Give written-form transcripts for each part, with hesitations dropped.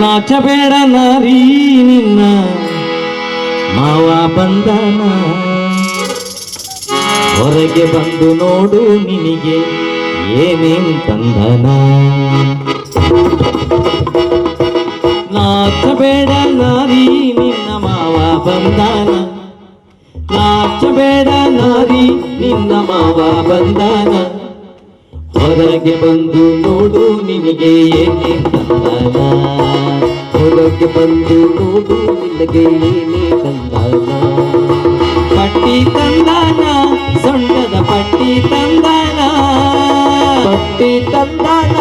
ನಾಚಬೇಡ ನಾರಿ ನಿನ್ನ ಮಾವ ಬಂದನ, ಹೊರಗೆ ಬಂದು ನೋಡು ನಿನಗೆ ಏನೇನ್ ತಂದನ. ನಾಚಬೇಡ ನಾರಿ ನಿನ್ನ ಮಾವ ಬಂದನ, ನಾಚಬೇಡ ನಾರಿ ನಿನ್ನ ಮಾವ ಬಂದನ, ಹೊರಗೆ ಬಂದು ನೋಡು ನಿನಗೆ ಏನೇನ್ ತಂದನ, ಹೊರಗೆ ಬಂದು ನೋಡು ನಿನಗೆ ಏನೇ ತಂದನ. ಪಟ್ಟಿ ತಂದನ, ಸೊಂಟದ ಪಟ್ಟಿ ತಂದನ, ಪಟ್ಟಿ ತಂದನ,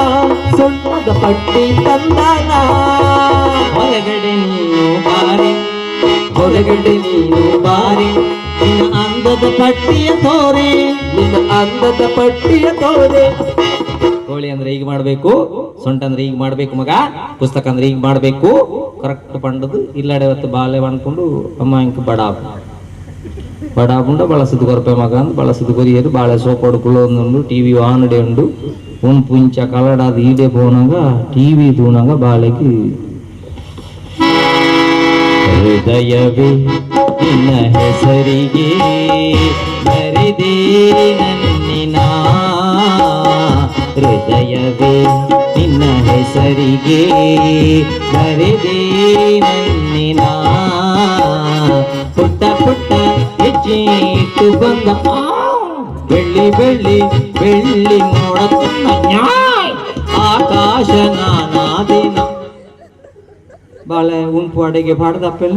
ಸೊಂಟದ ಪಟ್ಟಿ ತಂದನ. ಹೊರಗಡೆ ನೀನು ಬಾರಿ, ಹೊರಗಡೆ ನೀನು ಬಾರಿ, ನಿನ್ನ ಅಂದದ ಪಟ್ಟಿಯ ತೋರೆ, ನಿನ್ನ ಅಂದದ ಪಟ್ಟಿಯ ತೋರೆ. ಕೋಳಿ ಅಂದ್ರೆ ಈಗ ಮಾಡ್ಬೇಕು, ಸೊಂಟ ಅಂದ್ರೆ ಈಗ ಮಾಡ್ಬೇಕು ಮಗ, ಪುಸ್ತಕ ಅಂದ್ರೆ ಈಗ ಮಾಡ್ಬೇಕು. ಕರೆಕ್ಟ್ ಪಂಡದು ಇಲ್ಲಡೆ ಹೊತ್ತು ಬಾಳೆ ಬಂದ್ಕೊಂಡು ಅಮ್ಮ ಇಂಕ ಬಡಾಬುಂಡ ಬಳಸದು ಕೊರಪೆ ಮಗ ಅಂತ ಬಳಸದು ಕೊರಿಯರು ಬಾಳೆ ಸೋಪ್ ಹೊಡ್ಕೊಳ್ಳೋ ಒಂದು ಟಿವಿ ಆನಡೆ ಉಂಡು ಒಂದು ಪುಂಚ ಕಲಡಾದ ಈಡೆ ಪೋನಾಗ ಟಿವಿ ತೂಣಾಗ ಬಾಳೆಗೆ ಹೃದಯವೇ ನಿನ್ನ ಹೆಸರಿಗೆ ಬರೆದೇ ನನ್ನಿನ, ಹೃದಯವೇ ನಿನ್ನ ಹೆಸರಿಗೆ ಬರೆದೇ ನನ್ನಿನ. ಪುಟ್ಟ ಪುಟ್ಟ ಹೆಚ್ಚಿಟ್ಟು ಬಂದ ಬೆಳ್ಳಿ ಬೆಳ್ಳಿ ಬೆಳ್ಳಿ ನೋಡತನ್ನ ಆಕಾಶ ನಾನಾದಿನ. ಬಾಳೆ ಉಂಪು ಅಡಿಗೆ ಪಾಡ್ದಪ್ಪೆಲ್ಲ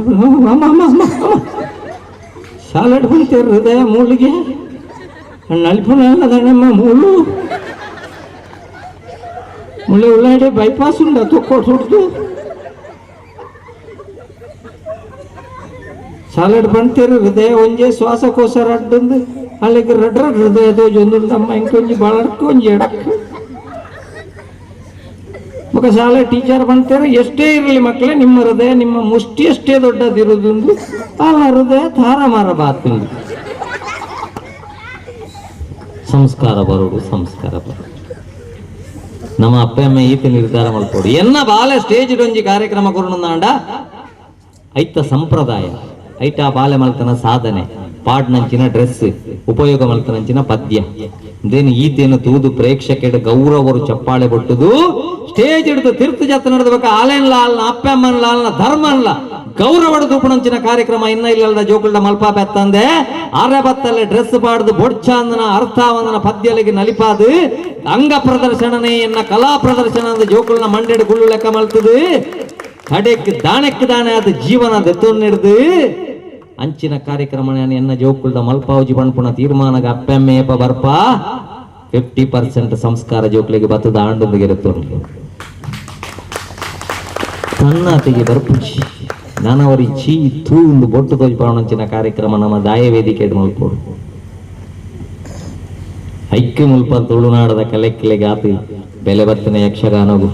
ಸಾಲಡ್ ಬಂತೆ ಹೃದಯ ಮೂಳಿಗೆ ನಲ್ಪುನಲ್ಲದ ನಮ್ಮ ಮೂಳು ಮುಳ್ಳೆ ಉಳ್ಳಾಡೆ ಬೈಪಾಸ್ ಉಂಡ ತೊಕ್ಕೋಟ್ ಹುಡ್ದು ಸಾಲಡ್ ಬಂತೇರು ಹೃದಯ ಒಂಜೆ ಶ್ವಾಸಕೋಶ ರಡ್ಡಂದು ಅಲ್ಲಿಗೆ ರಡ್ರ ಹೃದಯದ ಒಂದೊಂದಮ್ಮ ಇಂಕೊಂಜಿ ಬಾಳಕ್ಕೆ ಒಂಜಿ ಎಡಕ್ಕೆ ಮಗ ಶಾಲೆ ಟೀಚರ್ ಬಂತೇರು ಎಷ್ಟೇ ಇರಲಿ ಮಕ್ಕಳೇ ನಿಮ್ಮ ಹೃದಯ ನಿಮ್ಮ ಮುಷ್ಟಿ ಎಷ್ಟೇ ದೊಡ್ಡದಿರುವುದೊಂದು ಆ ಹೃದಯ ತಾರ ಮಾರ ಬಾತು. ಸಂಸ್ಕಾರ ಬರೋದು, ಸಂಸ್ಕಾರ ಬರೋದು. ನಮ್ಮ ಅಪ್ಪ ಅಮ್ಮ ಈತ ನಿರ್ಧಾರ ಮಾಡ್ಕೊಡು ಎನ್ನ ಬಾಲೆ ಸ್ಟೇಜ್ ಒಂಜಿ ಕಾರ್ಯಕ್ರಮ ಕೊರೋಣ ಐತ ಸಂಪ್ರದಾಯ ಐಟ ಬಾಲೆ ಮಲ್ತನ ಸಾಧನೆ ಪಾಡ್ನಂಚಿನ ಡ್ರೆಸ್ ಉಪಯೋಗ ಮಲ್ತನಂಚಿನ ಪದ್ಯ ದೇನು ಈತೇನು ತೂದು ಪ್ರೇಕ್ಷಕರ ಗೌರವರು ಚಪ್ಪಾಳೆ ಬೊಟ್ಟುದು ಸ್ಟೇಜ್ ಹಿಡಿದು ತೀರ್ಥ ಜಾತ್ರೆ ನಡೆದಬೇಕ ಆಲೆನ್ ಲಾಲ್ನ ಅಪ್ಪಮ್ಮನ್ ಲಾಲ್ನ ಧರ್ಮನ್ಲ ಗೌರವ ಉಪಣಂಚಿನ ಕಾರ್ಯಕ್ರಮ ಇನ್ನ ಇಲ್ಲದ ಜೋಕುಲ್ಡ ಮಲ್ಪ ಬೆತ್ತಂದೆ ಆರ್ಯಬತ್ತಲ್ಲೇ ಡ್ರೆಸ್ ಪಾಡ್ದು ಬೊಡ್ಚಾಂದನ ಅರ್ಥವಂದನ ಪದ್ಯಲಿಗೆ ನಲಿಪಾದು ಅಂಗ ಪ್ರದರ್ಶನನೇ ಎನ್ನ ಕಲಾ ಪ್ರದರ್ಶನ ಜೋಕುಲ್ನ ಮಂಡೆಡು ಗುಳ್ಳು ಲೆಕ್ಕ ಮಲ್ತದು ಕಡೆಕ್ ದಾಣಕ್ಕೆ ದಾಣೆ ಅದು ಜೀವನ ದೆತ್ತು ಹಿಡ್ದು ಅಂಚಿನ ಕಾರ್ಯಕ್ರಮ ಎನ್ನ ಜೋಕುಲ್ದ ಮಲ್ಪಾವುಜಿ ಪಣ್ಪುಣ ತೀರ್ಮಾನಗ ಅಪ್ಪೆಮ್ಮೇಪ ಬರ್ಪ 50% ಸಂಸ್ಕಾರ ಜೋಕ್ಲಿಗೆ ಬತ್ತದ ಆಂಡೊಂದಿಗೆ ಇರುತ್ತ ತನ್ನತಿಗೆ ಬರ್ಪುಚಿ ನಾನವರಿ ಚೀ ತೂಂದು ಬೊಟ್ಟು ತೋಜ್ಪಾವಣಂಚಿನ ಕಾರ್ಯಕ್ರಮ ನಮ್ಮ ದಾಯ ವೇದಿಕೆ ಮಲ್ಪೋಡು ಐಕ್ಯ ಮುಲ್ಪ ತುಳುನಾಡದ ಕಲೆಕ್ಕಿಲೆಗೆ ಆತಿ ಬೆಲೆ ಬತ್ತನೆ ಯಕ್ಷಗಾನವು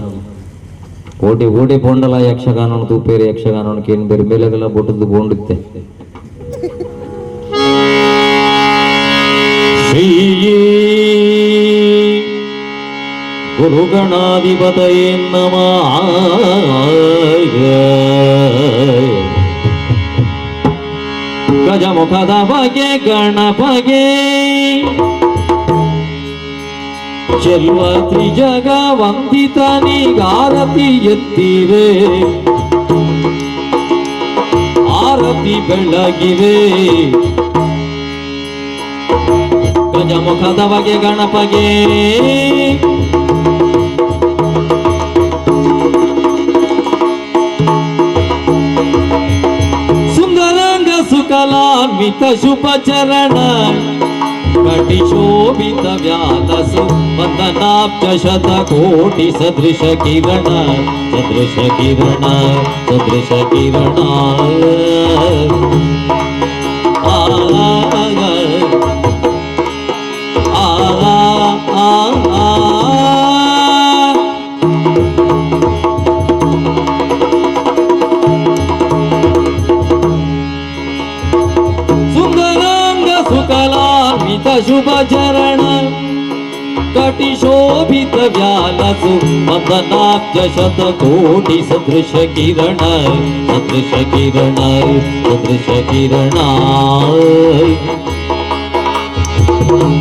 ಓಟಿ ಓಟಿ ಪೋಂಡಲ ಯಕ್ಷಗಾನ ತೂಪೇರಿ ಯಕ್ಷಗಾನಕ್ಕೆ ಏನು ಬೇರೆ ಬೆಲೆಗೆಲ್ಲ ಬೊಟ್ಟದ್ದು ಬೋಂಡುತ್ತೆ. ಗುರುಗಣಾಧಿಪತಯೇ ನಮಃ. ಗಜಮುಖದ ಬಗೆ ಗಣಪಗೆ ಚೆಲ್ವ ತ್ರಿಜಗ ವಂದಿತನಿಗಾರತಿ ಎತ್ತಿವೆ ಆರತಿ ಬೆಳಗಿವೆ. ಗಜಮುಖದ ಬಗೆ ಗಣಪಗೆ ಸುಂದರಾಂಗ ಸುಕಲಾನ್ವಿತ ಶುಭ ಚರಣ ಕಟಿ ಶೋಭಿತ ವ್ಯಾಲಸು ವಂದನಾಬ್ಜ ಶತ ಕೋಟಿ ಸದೃಶ ಕಿರಣ ಸದೃಶ ಕಿರಣ ಸದೃಶ ಕಿರಣ. ಸುಂದರಾಂಗ ಶುಭ ಚರಣ ಕಟಿ ಶೋಭಿತ ವ್ಯಾಲಸು ಚಂದನಾಬ್ಜ ಶತಕೋಟಿ ಸದೃಶ ಕಿರಣ ಸದೃಶ ಕಿರಣ ಸದೃಶ ಕಿರಣ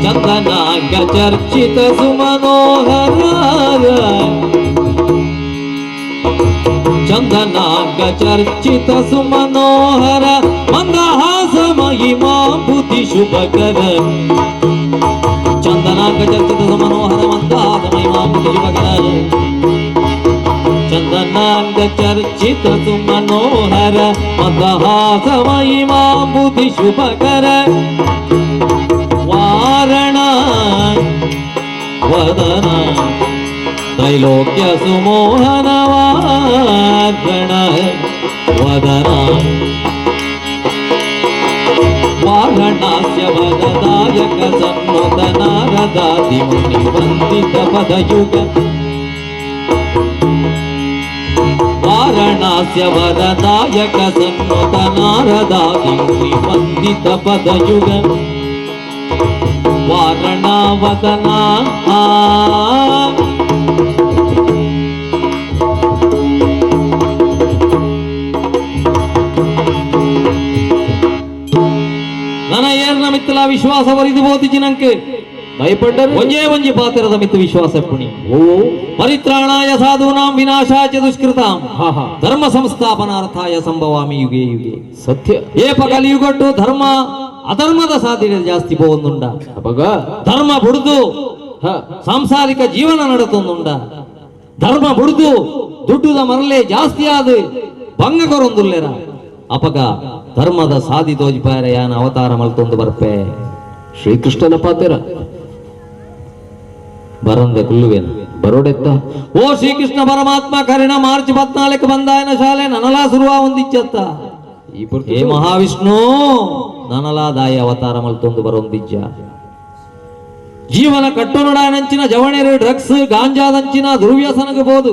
ಚಂದನಾಂಗ ಚರ್ಚಿತ ಸುಮನೋಹರ ಚಂದನಾಂಗ ಚರ್ಚಿತ ಸುಮನೋಹರ ಮಂದಹಾಸ ಮಹಿಮಾ ಬುದ್ಧಿ ಶುಭಕರ ಚಂದನಾಂಗ ಚರ್ಚಿತ ಸುಮನೋಹರ ಮಂದಹಾಸ ಮಹಿಮಾ ಬುದ್ಧಿ ಶುಭಕರ ಚಂದನಾಂಗ ಚರ್ಚಿತ ಸುಮನೋಹರ ಮಂದಹಾಸ ಮಹಿಮಾ ಬುದ್ಧಿ ಶುಭಕರ ವಾರಣ ವದನ ತ್ರೈಲೋಕ್ಯ ಸುಮೋಹನ ವಾರಣ ವದನ ವಾರಣಾಸ್ಯ ವರದಾಯಕ ಸನ್ನುತ ನಾರದಾದಿ ಮುನಿ ವಂದಿತ ಪದಯುಗ ವಾರಣಾಸ್ಯ ವರದಾಯಕ ಸನ್ನುತ ನಾರದಾದಿ ಮುನಿ ವಂದಿತ ಪದಯುಗ ವಾರಣಾವದನ ನನ್ನ ಏರ್ನ ಮಿತ್ತಲ ವಿಶ್ವಾಸ ವರಿದು ಬೋಧಿಸಿನಂಕೆ ಭಯಪಟ್ಟರು ಒಂಜೇ ಒಂಜಿ ಪಾತಿರದ ಮಿತ್ತು ವಿಶ್ವಾಸ ಪುಣಿ ಓ ಪರಿತ್ರಾಣಾಯ ಸಾಧೂನಾಂ ವಿನಾಶಾಯ ಚ ದುಷ್ಕೃತಾಂ ಧರ್ಮ ಸಂಸ್ಥಾಪನಾರ್ಥಾಯ ಸಂಭವಾಮಿ ಯುಗೆ ಯುಗೆ ಸತ್ಯ ಏಪ ಕಲಿಯುಗಟ್ಟು ಧರ್ಮ ಅಧರ್ಮದ ಸಾಧ್ಯತೆ ಜಾಸ್ತಿ ಪೋವೊಂದುಂಡ ಅಪಗ ಧರ್ಮ ಬುಡ್ದು ಸಾಂಸಾರಿಕ ಜೀವನ ನಡತೊಂದುಂಡ ಧರ್ಮ ಬುಡ್ದು ದುಡ್ಡುದ ಮರಲೆ ಜಾಸ್ತಿ ಆದ ಭಂಗ ಕೊರೊಂದುಲ್ಲೆರ ಅಪಗ ಧರ್ಮದ ಸಾಧಿ ತೋಜಿಪಾರ ಯಾನ ಅವತಾರ ಮಲ್ತೊಂದು ಬರ್ಪೆ ಶ್ರೀಕೃಷ್ಣನ ಪಾತೆರ ಬರಂದೆ ಕುಲ್ಲುವೇನ ಬರೋಡೆತ್ತ ಓ ಶ್ರೀಕೃಷ್ಣ ಪರಮಾತ್ಮ ಕರಿಣ ಮಾರ್ಚ್ 14 ಬಂದಾಯನ ಶಾಲೆ ನನಲಾ ಶುರುವಾ ಒಂದಿಚ್ಚತ್ತ ಏ ಮಹಾವಿಷ್ಣು ನನಲಾದಾಯ ಅವತಾರ ಮಲ್ತೊಂದು ಬರೊಂದಿಜ್ಜ ಜೀವನ ಕಟ್ಟುನುಡಾನಂಚಿನ ಜವಣೆರು ಡ್ರಗ್ಸ್ ಗಾಂಜಾದಂಚಿನ ದುರ್ವ್ಯಸನಗಬಹುದು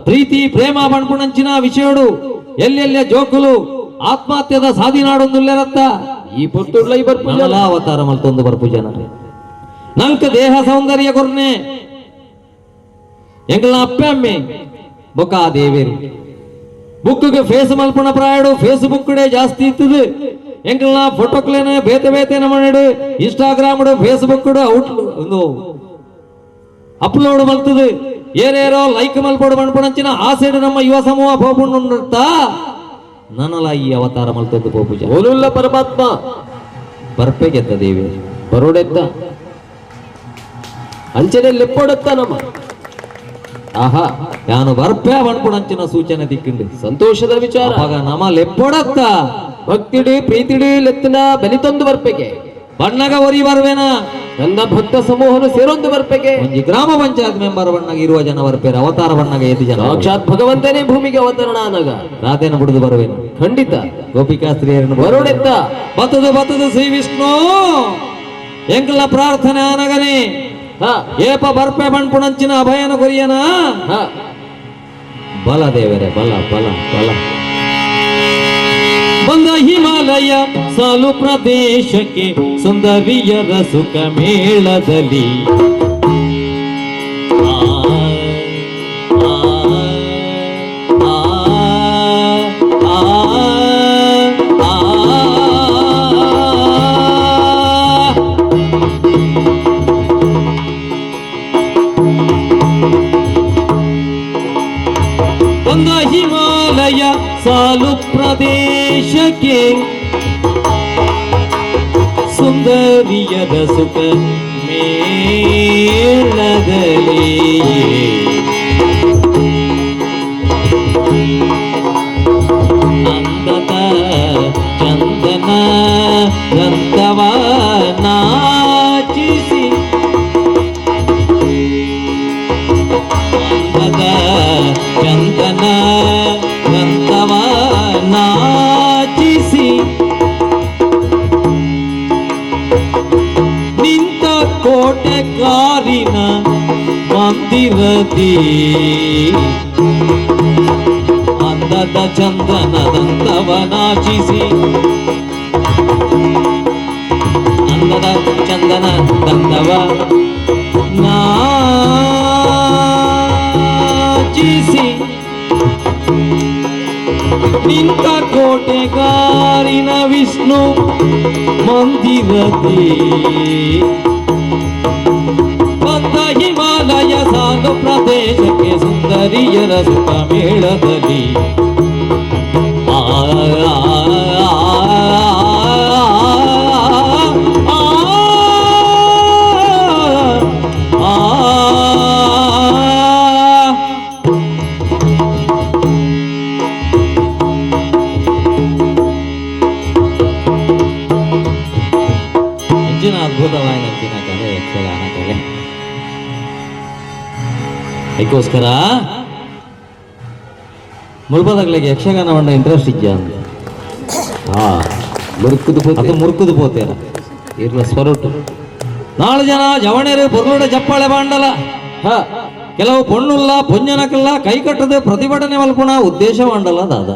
ಪ್ರೀತಿ ಪ್ರೇಮ ಬಣ್ಪುಣಂಚಿನ ವಿಷಯಡು ಎಲ್ಲೆಲ್ಲ ಜೋಕುಲು ಆತ್ಮಹತ್ಯದ ಸಾಧಿನಾಡೊಂದುಲ್ಲೆರತ್ತ ಈ ಪುರ್ತುಡ್ಲ ಈ ಬರ್ಪು ನನಲಾ ಅವತಾರ ಮಲ್ತೊಂದು ಬರ್ಪು ಜನ ನಂಕ ದೇಹ ಸೌಂದರ್ಯ ಕೊರ್ನೆ ಎಂಗಳ ಅಪ್ಪೆ ಅಮ್ಮೆ ಬೊಕ್ಕ ದೇವೇರಿ ಬುಕ್ಗೆ ಫೇಸ್ ಮಲ್ಪನ ಪ್ರಾಯಡು ಫೇಸ್ಬುಕ್ ಜಾಸ್ತಿ ಇತ್ತದು ಎಂಕಲ್ನ ಫೋಟೋಕ್ಲೇನ ಬೇತೆ ಬೇತೆನ ಮಾಡಿಡು ಇನ್ಸ್ಟಾಗ್ರಾಮ್ ಫೇಸ್ಬುಕ್ ಔಟ್ ಒಂದು ಅಪ್ಲೋಡ್ ಮಲ್ತದು ಏರೇರೋ ಲೈಕ್ ಮಲ್ಪಡು ಮಣ್ಪಣಂಚಿನ ಆ ಸೈಡ್ ನಮ್ಮ ಯುವ ಸಮೂಹ ಪೋಪುಂಡುತ್ತ ನನಲ ಈ ಅವತಾರ ಮಲ್ತದ್ದು ಪೋಪುಜ ಓಲುಲ್ಲ ಪರಮಾತ್ಮ ಬರ್ಪೆ ಗೆದ್ದ ದೇವಿ ಬರೋಡೆದ್ದ ಅಂಚನೆ ಲೆಪ್ಪೋಡತ್ತ ನಮ್ಮ ಆಹಾ ಯಾನು ಬರ್ಪೆ ಬಣ್ಪುಣಂಚಿನ ಸೂಚನೆ ದಿಕ್ಕಿಂಡು ಸಂತೋಷದ ವಿಚಾರ ಆಗ ನಮ್ಮ ಲೆಪ್ಪೊಡತ್ತ ಭಕ್ತಿಡಿ ಪ್ರೀತಿಡಿ ಲೆತ್ತಿನ ಬಲಿತೊಂದು ಬರ್ಪೆಗೆ ಬಣ್ಣಗ ಒರಿ ಬರ್ವೇನ ನನ್ನ ಭಕ್ತ ಸಮೂಹನು ಸೇರೊಂದು ಬರ್ಪೆಗೆ ಒಂಜಿ ಗ್ರಾಮ ಪಂಚಾಯತ್ ಮೆಂಬರ್ ಬಣ್ಣಗ ಇರುವ ಜನ ಬರ್ಪೇರ ಅವತಾರ ಬಣ್ಣಗ ಎದ್ದು ಜನ ಸಾಕ್ಷಾತ್ ಭಗವಂತನೇ ಭೂಮಿಗೆ ಅವತರಣ ಅನಗ ರಾಧೇನ ಬಿಡುದು ಬರುವೇನು ಖಂಡಿತ ಗೋಪಿಕಾಸ್ತ್ರೀಯರನ್ನು ಬರೋಡೆತ್ತ ಬತ್ತದು ಶ್ರೀ ವಿಷ್ಣು ಎಂಕಲ ಪ್ರಾರ್ಥನೆ ಅನಗನೆ ಏಪ ಬರ್ಪೆ ಬಣ್ಪುಣಂಚಿನ ಅಭಯನ ಕೊರಿಯನ ಬಲ ದೇವರೇ ಬಲ ಬಲ ಬಲ ಬಂದ ಹಿಮಾಲಯ ಸಾಲು ಪ್ರದೇಶಕ್ಕೆ ಸುಂದರಿಯರ ಸುಖ ಮೇಳದಲ್ಲಿ ಬಂದ ಹಿಮಾಲಯ ಸಾಲು ಪ್ರದೇಶಕ್ಕೆ ಸುಂದರಿಯರ ಸುಖ ಮೇಳದಲ್ಲಿ ಅಂದದ ಚಂದನ ರಂತವ ನಾಚಿಸಿ ಅಂದದ ಚಂದನ ರಂತವ ನಾಚಿಸಿ ನಿಂತ ಕೋಟೆಗಾರಿನ ಮಂದಿರದಿ ಅಂದದ ಚಂದನದಂತವ ನಾಚಿಸಿ ಅಂದದ ಚಂದನ ದಂತವ ನಾಚಿಸಿ ನಿಂತ ಕೋಟೆಗಾರಿನ ವಿಷ್ಣು ಮಂದಿರದಿ ಬಂದ ಹಿಮಾಲಯ ಸಾಲು ಪ್ರದೇಶಕ್ಕೆ ಸುಂದರಿಯರ ಸುಖ ಮೇಳದಲ್ಲಿ ಆ ಅದ್ಭುತವಾಯಿನ ಕಲೆ ಯಕ್ಷಗಾನ ಕಲೆ ಅದಕ್ಕೋಸ್ಕರ ಮುಲ್ಬದಗಳಿಗೆ ಯಕ್ಷಗಾನ ಒಂಡ ಇಂಟ್ರೆಸ್ಟ್ ಇದ್ಯಾ ಅಂತ ಮುರುಕುದು ಪೋತೇರ ಇರ್ಲ ಸ್ವರಟು 4 ಜನ ಜವಣರು ಬೊರ್ಲುಡ ಜಪ್ಪಾಳೆ ಬಾಂಡಲ ಕೆಲವು ಪೊಣ್ಣುಲ್ಲ ಪೊಂಜನಕಲ್ಲ ಕೈ ಕಟ್ಟದ ಪ್ರತಿಭಟನೆ ಮಲ್ಪುಣ ಉದ್ದೇಶ ಬಾಂಡಲ ದಾದ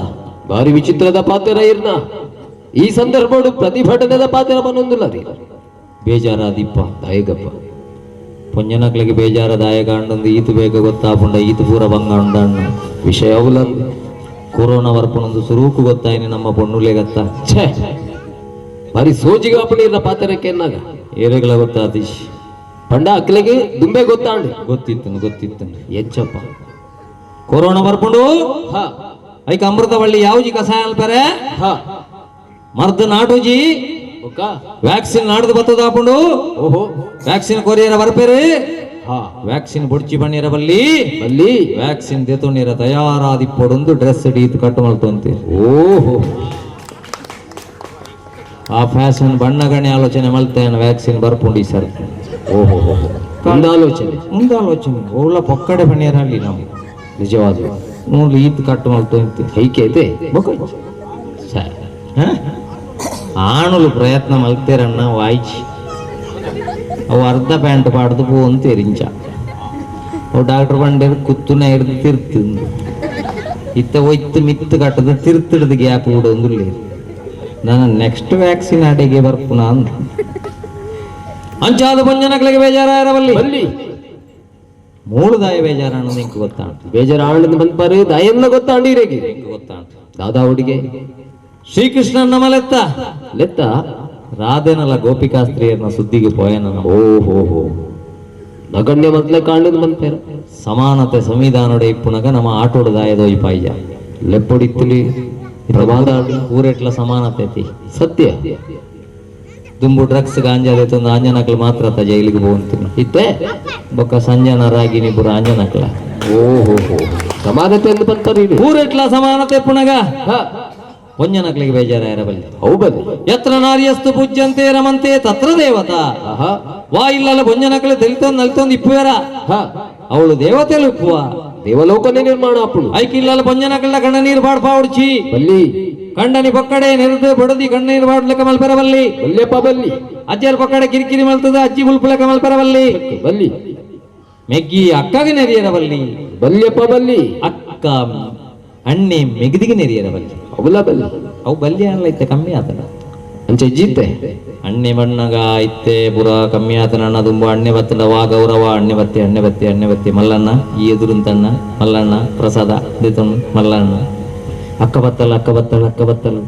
ಭಾರಿ ವಿಚಿತ್ರದ ಪಾತ್ರ ಇರ್ನ ಈ ಸಂದರ್ಭ ಪ್ರತಿಭಟನೆದ ಪಾತ್ರ ಬನ್ನೊಂದಿಲ್ಲ ರೀ ಬೇಜಾರಾದಿಪ್ಪ ದಾಯಗಪ್ಪ ಪೊಂಜನಕ್ಲಿಗೆ ಬೇಜಾರ ದಾಯಗ ಅಂಡಂದು ಈತು ಬೇಗ ಗೊತ್ತಾಪುಂಡ ಈತು ಪೂರ ಬಂಗ ಉಂಡಣ್ಣ ವಿಷಯ ಅವಲ ಕೊರೋನಾ ವರ್ಪಣೊಂದು ಸುರೂಕು ಗೊತ್ತಾಯಿನಿ ನಮ್ಮ ಪೊಣ್ಣುಲೆ ಗತ್ತ ಛೇ ಬಾರಿ ಸೋಜಿಗೆ ಅಪ್ಪಣಿರ ಪಾತ್ರಕ್ಕೆ ಎನ್ನಾಗ ಏರೆಗಳ ಗೊತ್ತಾತೀಶ್ ಪಂಡ ಅಕ್ಕಲಿಗೆ ದುಂಬೆ ಗೊತ್ತಾಂಡು ಗೊತ್ತಿತ್ತನು ಎಚ್ಚಪ್ಪ ಕೊರೋನಾ ಬರ್ಪುಂಡು ಐಕ ಅಮೃತವಳ್ಳಿ ಯಾವ್ಜಿ ಕಸಾಯ ಅಲ್ಪರೆ ಮರ್ದ ನಾಟುಜಿ ವ್ಯಾಕ್ಸಿನ್ ನಾಡ್ದು ಬತ್ತದ ಹಾಕೊಂಡು ಓಹೋ ವ್ಯಾಕ್ಸಿನ್ ಕೊರಿಯರ ಬರ್ಪೇರಿ ವ್ಯಾಕ್ಸಿನ್ ಬುಡ್ಚಿ ಬಣ್ಣಿರ ಬಲ್ಲಿ ವ್ಯಾಕ್ಸಿನ್ ದೇತುಣಿರ ತಯಾರಾದಿಪ್ಪೊಡೊಂದು ಡ್ರೆಸ್ ಡೀತ್ ಕಟ್ಟು ಮಲ್ತಂತೆ ಓಹೋ ಆ ಫ್ಯಾಷನ್ ಬಣ್ಣಗಣಿ ಆಲೋಚನೆ ಮಲ್ತೇನ ವ್ಯಾಕ್ಸಿನ್ ಬರ್ಪುಂಡಿ ಸರ್ ಓಹೋ ಮುಂದಾಲೋಚನೆ ಒಳ್ಳ ಪೊಕ್ಕಡೆ ಬಣ್ಣಿರಲ್ಲಿ ನಾವು ನಿಜವಾದ ನೋಡ್ಲಿ ಈತ್ ಕಟ್ಟು ಮಲ್ತಂತೆ ಹೈಕೆ ಐತೆ ಸರ್ ಆಣುಲು ಪ್ರಯತ್ನ ಮಲ್ತೇರಣ್ಣ ವಾಯ್ಚಿ ಅವು ಅರ್ಧ ಪ್ಯಾಂಟ್ ಪಾಡ್ದು ಪೋ ಅಂತ ಎರಿಂಚ ಅವು ಡಾಕ್ಟರ್ ಬಂಡೇರು ಕುತ್ತುನ ಹಿಡ್ದು ತಿರ್ತಿಂದು ಇತ್ತ ಒಯ್ತು ಮಿತ್ತು ಕಟ್ಟದು ತಿರ್ತಿಡ್ದು ಗ್ಯಾಪ್ ಬಿಡೊಂದಿಲ್ಲ ನಾನು ನೆಕ್ಸ್ಟ್ ವ್ಯಾಕ್ಸಿನ್ ಅಡೆಗೆ ಬರ್ಪುನ ಅಂತ ಅಂಚಾದ ಪಂಜನಕ್ಲಿಗೆ ಬೇಜಾರವಲ್ಲಿ ಮೂಳುದಾಯ ಬೇಜಾರಣ್ಣ ನಿಂಗೆ ಗೊತ್ತಾಂಟು ಬೇಜಾರ ಆಂಡ್ ಬಂದ್ಪಾರು ದಾಯನ್ನ ಗೊತ್ತಾಂಡಿ ಇರೇಗಿ ಗೊತ್ತಾಂಟು ದಾದಾ ಹುಡುಗೆ ಶ್ರೀಕೃಷ್ಣನ ಮಲೆತ್ತ ಲೆತ್ತ ರಾಧೆನಲ್ಲ ಗೋಪಿಕಾಸ್ತ್ರೀಯರ್ನ ಸುದ್ದಿಗೆ ಪೋಯನ ಓಹೋ ನಗಣ್ಯ ಮೊದ್ಲೇ ಕಾಣುದು ಬಂತೇರ ಸಮಾನತೆ ಸಂವಿಧಾನಡೆ ಇಪ್ಪುನಗ ನಮ್ಮ ಆಟೋಡ ದಾಯದ ಪಾಯ್ಯ ಲೆಪ್ಪೊಡಿತ್ತಲಿ ಪ್ರಮಾದ ಊರೆಟ್ಲ ಸಮಾನತೆ ಐತಿ ಸತ್ಯ ದುಂಬು ಡ್ರಗ್ಸ್ ಗಾಂಜಾದ ತಂದು ಆಂಜನಕ್ಲು ಮಾತ್ರ ಆತ ಜೈಲಿಗೆ ಹೋಗ್ತೀನಿ ಇತ್ತೆ ಬೊಕ್ಕ ಸಂಜನ ರಾಗಿನಿ ಬುರ ಆಂಜನಕ್ಲ ಓಹೋ ಸಮಾನತೆ ಎಂದು ಬಂತಾರೆ ಊರೆಟ್ಲ ಸಮಾನತೆ ಪುನಗ ಪೊಂಜನಕ್ಲಿಗೆ ಬೇಜಾರ ಇರಬಲ್ಲಿ ಹೌದು ಎತ್ರ ನಾರ್ಯಸ್ತು ಪೂಜ್ಯಂತೆ ರಮಂತೆ ತತ್ರ ದೇವತಾ ವಾ ಇಲ್ಲಲ್ಲ ಪೊಂಜನಕ್ಲೆ ತೆಲಿತೊಂದು ನಲ್ತೊಂದು ಇಪ್ಪುವೇರ ಅವಳು ದೇವತೆಲು ಇಪ್ಪುವ ದೇವಲೋಕನೇ ನಿರ್ಮಾಣ ಅಪ್ಪಳು ಐಕಿಲ್ಲಲ್ಲ ಪೊಂಜನಕ್ಲ ಕಣ್ಣ ನೀರು ಬಾಡ್ಪಾ ಉಡ್ಚಿ ಬಲ್ಲಿ ಕಂಡನಿ ಪಕ್ಕಡೆ ನೆರೆದು ಬಡದಿ ಕಣ್ಣ ನೀರು ಬಾಡ್ಲೆಕ್ಕ ಮಲ್ಪೆರಬಲ್ಲಿ ಬಲ್ಲೆಪ್ಪ ಬಲ್ಲಿ ಅಜ್ಜರ ಪಕ್ಕಡೆ ಕಿರಿಕಿರಿ ಮಲ್ತದ ಅಜ್ಜಿ ಗುಲ್ಪುಲೆಕ್ಕ ಮಲ್ಪೆರಬಲ್ಲಿ ಬಲ್ಲಿ ಮೆಗ್ಗಿ ಅಕ್ಕಗೆ ನೆರೆಯರಬಲ್ಲಿ ಬಲ್ಲೆಪ್ಪ ಬಲ್ಲಿ ಅಕ್ಕ ಅಣ್ಣೆ ಮೆಗದಿಗೆ ನೆರೆಯರಬಲ್ಲಿ ಅವಲ ಬಲ್ಲಿ ಅವು ಬಲ್ಲಿ ಅಲ್ಲ ಇತ್ತೆ ಕಮ್ಮಿ ಆತನ ಅಂಚೆ ಜೀತೆ ಅಣ್ಣೆ ಬಣ್ಣಗ ಇತ್ತೆ ಪುರ ಕಮ್ಮಿ ಆತನ ಅಣ್ಣ ತುಂಬ ಅಣ್ಣೆ ಬತ್ತದ ವಾ ಗೌರವ ಅಣ್ಣೆ ಬತ್ತಿ ಮಲ್ಲಣ್ಣ ಈ ಎದುರುಂತಣ್ಣ ಮಲ್ಲಣ್ಣ ಪ್ರಸಾದ ದಿತಣ್ಣ ಮಲ್ಲಣ್ಣ ಅಕ್ಕ ಬತ್ತಲ್ಲ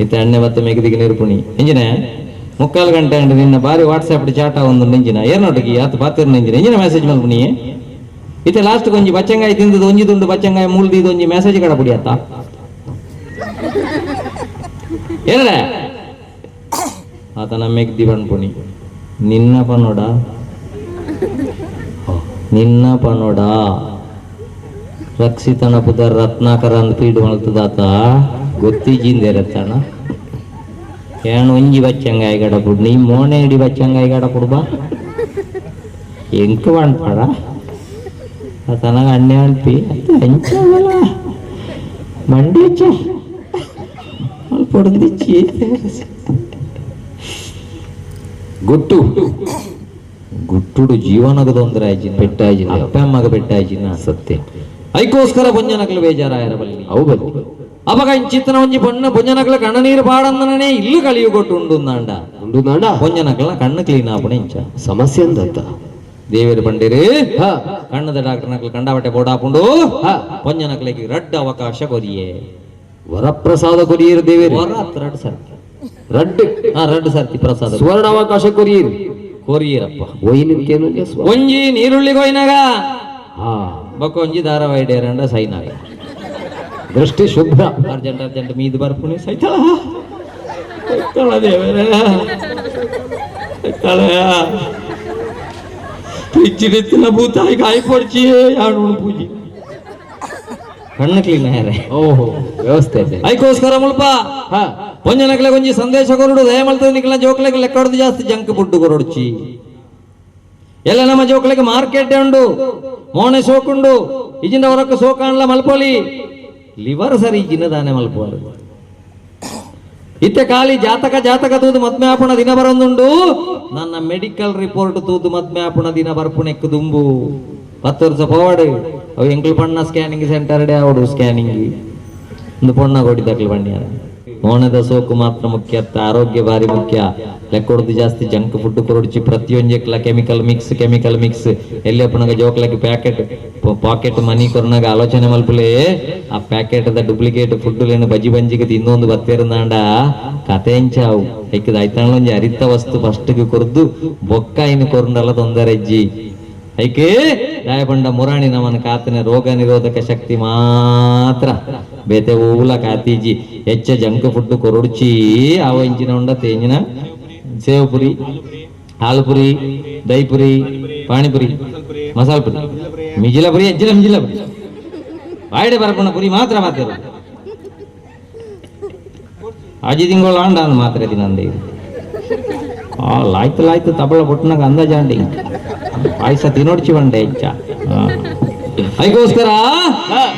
ಇತ್ತೆ ಅಣ್ಣೆ ಬತ್ತ ಮೆಗದಿಗೆ ನಿರೂಪಣಿ ಇಂಜಿನೆ 3 ಗಂಟೆ ಅಂಡ್ ನಿನ್ನ ಬಾರಿ ವಾಟ್ಸಾಪ್ ಚಾಟ ಒಂದು ಇಂಜಿನ ಏನೊಟ್ಟಿಗೆ ಆತ ಬಾತಿರ್ನ ಇಂಜಿನ ಮೆಸೇಜ್ ಮಲ್ಪುನಿ ಇತ್ತೆ ಲಾಸ್ಟ್ ಒಂಜಿ ಬಚ್ಚಂಗಾಯಿ ತಿಂದದು ಒಂಜಿ ದುಂಡು ಬಚ್ಚಂಗಾಯಿ ಮೂಲ್ದಿದ್ದು ಒಂಜಿ ಮೆಸೇಜ್ ಕಡ ಪುಡಿ ಆತ ಏನ ಆತ ನಮ್ಮೆಗ್ದಿ ಬಣ್ಪುನಿ ನಿನ್ನ ಪನೋಡ ರಕ್ಷಿತನ ಪುದರ್ ರತ್ನಾಕರ ಅಂತ ಪೀಡು ಮಲ್ತದಾತ ಗೊತ್ತಿಜಿಂದೇರತ್ತಣ ಏನ್ ಒಂಜಿ ಬಚ್ಚಂಗಾಯಿ ಗಡ ಪುಡ್ ನೀ ಮೋನೆ ಇಡಿ ಬಚ್ಚಂಗಾಯಿ ಗಡ ಪುಡ್ಬಾ ಎಂಕ್ ಬಣ್ಪಾಡ ಆತನಾಗ ಅಣ್ಣೆ ಅನ್ಪಿ ಹಂಚಲ್ಲ ಮಂಡಿ పొడిచి ಗುಟ್ಟುಡು ಜೀವನದ ತೊಂದರೆ ಆಯ್ಜಿನ ಪೆಟ್ಟಾಯ್ಜಿನ ಅಪ್ಪಮ್ಮಗ ಪೆಟ್ಟಾಯ್ಜಿನ ಸತ್ಯ ಐಕೋಸ್ಕರ ಪೊಂಜನಕ್ಲು ಬೇಜಾರಾಯರಬಲ್ಲಿ ಹೌದು ಅವಾಗ ಇಂಚಿತ್ತನ ಒಂಜಿ ಪೊಂಜನಕ್ಲ ಕಣ್ಣ ನೀರು ಪಾಡಂದನೇ ಇಲ್ಲು ಕಳಿಯು ಕೊಟ್ಟು ಉಂಡು ಪೊಂಜನಕ್ಲ ಕಣ್ಣು ಕ್ಲೀನ್ ಆಪಣೆ ಇಂಚ ಸಮಸ್ಯೆ ಅಂದತ್ತ ದೇವೇರು ಬಂಡಿರಿ ಹಾ ಕಣ್ಣದ ಡಾಕ್ಟರ್ ನಕಲ್ ಕಂಡಾವಟೆ ಬೋಡಾಪುಂಡು ಹಾ ಪೊಂಜ ನಕಲಿಗೆ ರಡ್ಡ ಅವಕಾಶ ಕೊರಿಯೇ ವರಪ್ರಸಾದ ಕೊರಿಯರು ದೇವೇರು ವರ ರಡ್ಡು ಸರ್ತಿ ರಡ್ಡ್ ರಡ್ಡು ಸರ್ತಿ ಪ್ರಸಾದ ಸುವರ್ಣಾವಕಾಶ ಕೊರಿಯರು ಕೊರಿಯರಪ್ಪ ಒಯ್ನಿಂತೇನು ಒಂಜಿ ನೀರುಳ್ಳಿ ಕೊಯ್ನಾಗ ಹಾ ಬಕ್ಕೊಂಜಿ ಧಾರಾವಾಹಿ ಡೇರಂಡ ಸೈನಾಗ ದೃಷ್ಟಿ ಶುಭ್ರ ಅರ್ಜೆಂಟ್ ಮೀದು ಬರ್ಪುಣಿ ಸೈತಳ ಸೈತಳ ದೇವರ ಸೈತಳ ಇಚ್ಚಿನ ಭೂತಾಯಿ ಕಾಯಿ ಕೊಡ್ಚಿ ಯಾರು ಪೂಜಿ ಕಣ್ಣು ಕ್ಲೀನ್ ಯಾರೇ ಓಹೋ ವ್ಯವಸ್ಥೆ ಇದೆ ಐಕೋಸ್ಕರ ಮುಲ್ಪ ಹಾ ಒಂಜನಕ್ಲೆ ಒಂಜಿ ಸಂದೇಶ ಕೊರಡು ದಯಮಲ್ತದ ನಿಕ್ಲ ಜೋಕ್ಲೆಗೆ ಲೆಕ್ಕಡ್ದು ಜಾಸ್ತಿ ಜಂಕ್ ಫುಡ್ ಕೊರಡ್ಚಿ ಎಲ್ಲ ನಮ್ಮ ಜೋಕ್ಲೆಗೆ ಮಾರ್ಕೆಟ್ ಉಂಡು ಮೋಣೆ ಸೋಕುಂಡು ಇಜಿನ ಹೊರಕ್ಕೆ ಸೋಕಾಣ್ಲ ಮಲ್ಪೋಲಿ ಲಿವರ್ ಸರಿ ಇಜಿನ ದಾನೆ ಮಲ್ಪೋಲಿ ಇತ್ತೆ ಖಾಲಿ ಜಾತಕ ತೂದು ಮದ್ಮೆ ಆಪುಣ ದಿನ ಬರೊಂದುಂಡು ನನ್ನ ಮೆಡಿಕಲ್ ರಿಪೋರ್ಟ್ ತೂದು ಮದ್ಮೆ ಆಪುಣ ದಿನ ಬರ್ಪುಣೆಕ್ಕು ದುಂಬು 10 ವರ್ಷ ಪೋವಾಡು ಅವು ಎಂಕ್ಲು ಪಣ್ಣ ಸ್ಕ್ಯಾನಿಂಗ್ ಸೆಂಟರ್ ಡೇ ಅವಡು ಸ್ಕ್ಯಾನಿಂಗ್ ಒಂದು ಪೊಣ್ಣ ಕೊಟ್ಟಿದ್ದಕ್ಲು ಬಣ್ಣ ಮೋಣದ ಸೋಕು ಮಾತ್ರ ಮುಖ್ಯ ಆರೋಗ್ಯ ಬಾರಿ ಮುಖ್ಯ ಲೆಕ್ಕೊಡ್ದು ಜಾಸ್ತಿ ಜಂಕ್ ಫುಡ್ ಕೊರಡ್ಚಿ ಪ್ರತಿಯೊಂದಕ್ಲ ಕೆಮಿಕಲ್ ಮಿಕ್ಸ್ ಎಲ್ಲಿ ಪುನಗ ಜೋಕ್ಲಕ್ಕೆ ಪಾಕೆಟ್ ಮನಿ ಕೊರನಾಗ ಆಲೋಚನೆ ಮಲ್ಪಲೆ ಆ ಪ್ಯಾಕೆಟ್ ಡೂಪ್ಲಿಕೇಟ್ ಫುಡ್ ಲೇನು ಬಜ್ಜಿ ಬಂಜಿಗೆ ಇನ್ನೊಂದು ಬತ್ತೇರಂದಾಂಡ ಕತೆ ಎಂಚಾವು ಹೆಕ್ಕದ ಐತಾಣೊಂಜಿ ಅರಿತ ವಸ್ತು ಫಸ್ಟ್ಗೆ ಕೊರ್ದು ಬೊಕ್ಕ ಇನ್ನು ಕೊರಂಡಲ್ಲ ತೊಂದರೆಜ್ಜಿ ಐಕೆ ದಾಯಪಂಡ ಮುರಾಣಿ ನಮನ ಕಾತನ ರೋಗ ನಿರೋಧಕ ಶಕ್ತಿ ಮಾತ್ರ ಬೇತೆ ಊಲ ಕಾತೀಜಿ ಹೆಚ್ಚ ಜಂಕ್ ಫುಡ್ ಕೊರಡ್ಚಿ ಅವ ಇಂಚಿನ ಉಂಡ ತೇಂಜಿನ ಸೇವ್ ಪುರಿ ಹಾಲು ಪುರಿ ದಹಿ ಪುರಿ ಪಾಣಿಪುರಿ ಮಸಾಲ ಪುರಿ ಮಿಜಿಲ ಪುರಿ ಮಿಜಿಲ ಪುರಿ ಬಾಯ್ಡೆ ಬರ್ಪಣ ಪುರಿ ಮಾತ್ರ ಮಾತಾಡ ಅಜಿ ತಿಂಗಳು ಆಂಡ ಅಂದ್ ಮಾತ್ರ ದಿನಂದೇ ಲಾಯ್ತು ತಬಳ ಬುಟ್ನಾಗ ಅಂದಾಜಾಂಡಿ ಪಾಯಸ ತಿನ್ನೋಡ್ಚಿ ಬಂಡೆ ಹೆಚ್ಚ ಅದಕ್ಕೋಸ್ಕರ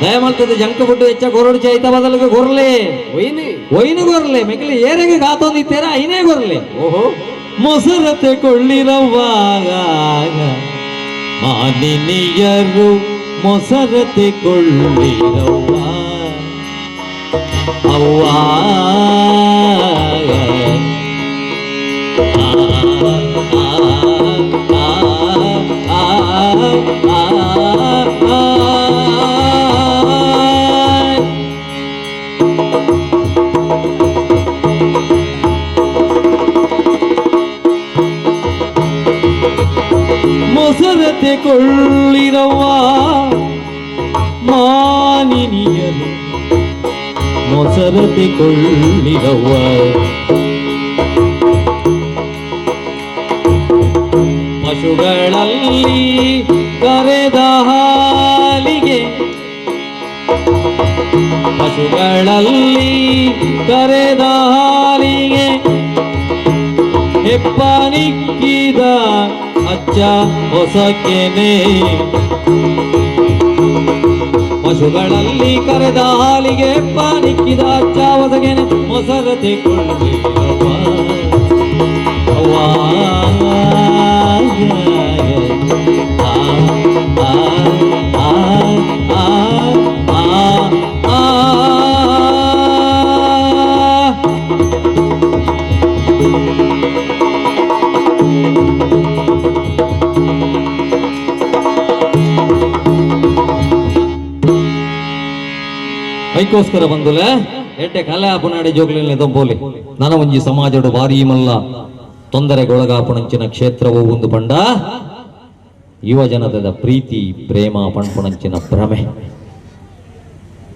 ದಯಮಲ್ತದ ಜಂಕ್ ಫುಡ್ ಹೆಚ್ಚ ಕೊರಡ್ಚಿ ಐತ ಬದಲಿಗೆ ಗೊರ್ಲೆ ಒಯ್ನು ಗೊರ್ಲೆ ಮೆಕ್ಲಿ ಏರೆಗೆ ಗಾತೊಂದಿತ್ತೇರ ಐನೇ ಗೊರ್ಲೆ ಓಹೋ ಮೊಸರತೆ ಕೊಳ್ಳಿರವಾಗ ಮಾನಿನಿಯರು ಮೊಸರತೆ ಕೊಳ್ಳಿರವ್ವ ಅವ್ವ ಮೊಸರತೆ ಕೊಳ್ಳಿರವ್ವ ಮಾನಿನಿಯರು ಮೊಸರತೆ ಕೊಳ್ಳಿರವ್ವ ಪಶುಗಳಲ್ಲಿ ಕರೆದ ಹಾಲಿಗೆ ಪಶುಗಳಲ್ಲಿ ಕರೆದ ಹಾಲಿಗೆ ಹೆಪ್ಪನಿಕ್ಕಿದ ಅಚ್ಚ ಹೊಸ ಕೆನೆ ಪಶುಗಳಲ್ಲಿ ಕರೆದ ಹಾಲಿಗೆ ಹೆಪ್ಪನಿಕ್ಕಿದ ಅಚ್ಚ ಹೊಸ ಕೆನೆ ಮೊಸರತೆ ಕೊಳ್ಳಿರವ್ವ ಅವ್ವ ಐಕೋಸ್ಕರ ಬಂದುಲೆ ಎಡ್ಡೆ ಕಲೆ ಆಪುನಾಡೆ ಜೋಗ್ಲಿನ ದೊಂಬೋಲಿ ನನ್ನ ಒಂಜಿ ಸಮಾಜಡು ಬಾರಿ ಮಲ್ಲ ತೊಂದರೆಗೊಳಗಾಪುಣಂಚಿನ ಕ್ಷೇತ್ರವು ಒಂದು ಪಂಡ ಯುವ ಜನತದ ಪ್ರೀತಿ ಪ್ರೇಮ ಪಣ್ಪುಣಂಚಿನ ಭ್ರಮೆ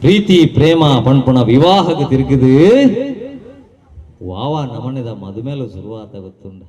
ಪ್ರೀತಿ ಪ್ರೇಮ ಪಣ್ಪುಣ ವಿವಾಹಕ್ಕೆ ತಿರುಗಿದು ವಾವ ನಮನೆದ ಮದುಮೇಲು ಶುರುವಾತ ಗೊತ್ತುಂಡ